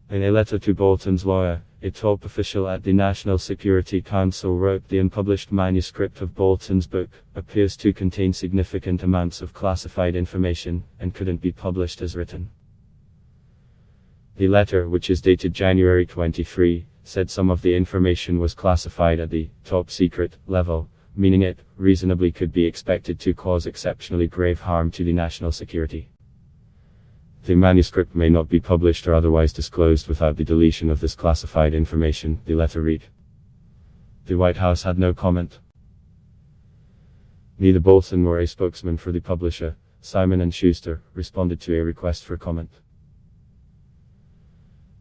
In a letter to Bolton's lawyer, a top official at the National Security Council wrote the unpublished manuscript of Bolton's book appears to contain significant amounts of classified information and couldn't be published as written. The letter, which is dated January 23, said some of the information was classified at the top secret level, meaning it reasonably could be expected to cause exceptionally grave harm to the national security. The manuscript may not be published or otherwise disclosed without the deletion of this classified information, the letter read. The White House had no comment. Neither Bolton nor a spokesman for the publisher, Simon & Schuster, responded to a request for comment.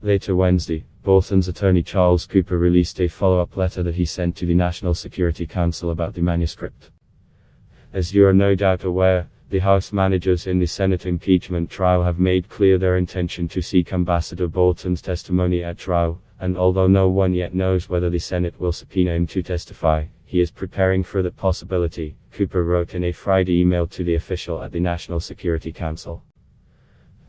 Later Wednesday, Bolton's attorney Charles Cooper released a follow-up letter that he sent to the National Security Council about the manuscript. As you are no doubt aware, the House managers in the Senate impeachment trial have made clear their intention to seek Ambassador Bolton's testimony at trial, and although no one yet knows whether the Senate will subpoena him to testify, he is preparing for that possibility, Cooper wrote in a Friday email to the official at the National Security Council.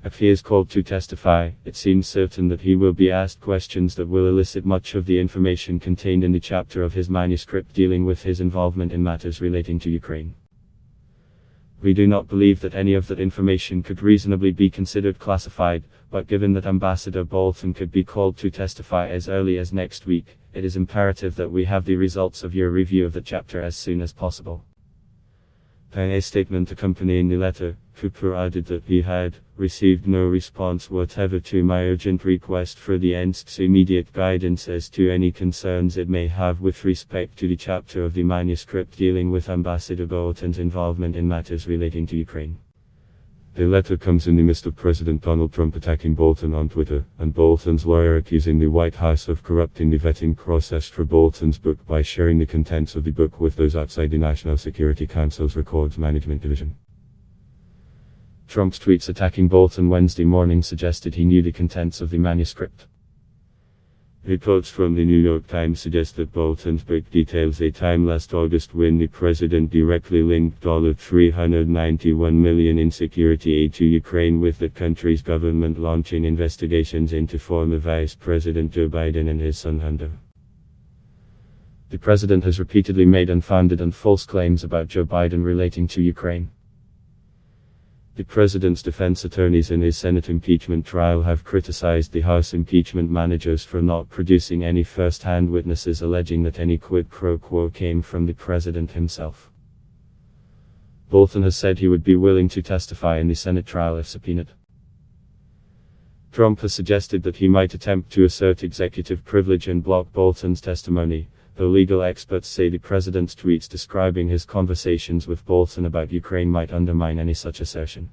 If he is called to testify, it seems certain that he will be asked questions that will elicit much of the information contained in the chapter of his manuscript dealing with his involvement in matters relating to Ukraine. We do not believe that any of that information could reasonably be considered classified, but given that Ambassador Bolton could be called to testify as early as next week, it is imperative that we have the results of your review of the chapter as soon as possible. In a statement accompanying the letter, Cooper added that he had received no response whatever to my urgent request for the NSC's immediate guidance as to any concerns it may have with respect to the chapter of the manuscript dealing with Ambassador Bolton's involvement in matters relating to Ukraine. The letter comes in the midst of President Donald Trump attacking Bolton on Twitter, and Bolton's lawyer accusing the White House of corrupting the vetting process for Bolton's book by sharing the contents of the book with those outside the National Security Council's Records Management Division. Trump's tweets attacking Bolton Wednesday morning suggested he knew the contents of the manuscript. Reports from the New York Times suggest that Bolton's book details a time last August when the president directly linked $391 million in security aid to Ukraine with that country's government launching investigations into former Vice President Joe Biden and his son Hunter. The president has repeatedly made unfounded and false claims about Joe Biden relating to Ukraine. The president's defense attorneys in his Senate impeachment trial have criticized the House impeachment managers for not producing any first-hand witnesses alleging that any quid pro quo came from the president himself. Bolton has said he would be willing to testify in the Senate trial if subpoenaed. Trump has suggested that he might attempt to assert executive privilege and block Bolton's testimony, though legal experts say the president's tweets describing his conversations with Bolton about Ukraine might undermine any such assertion.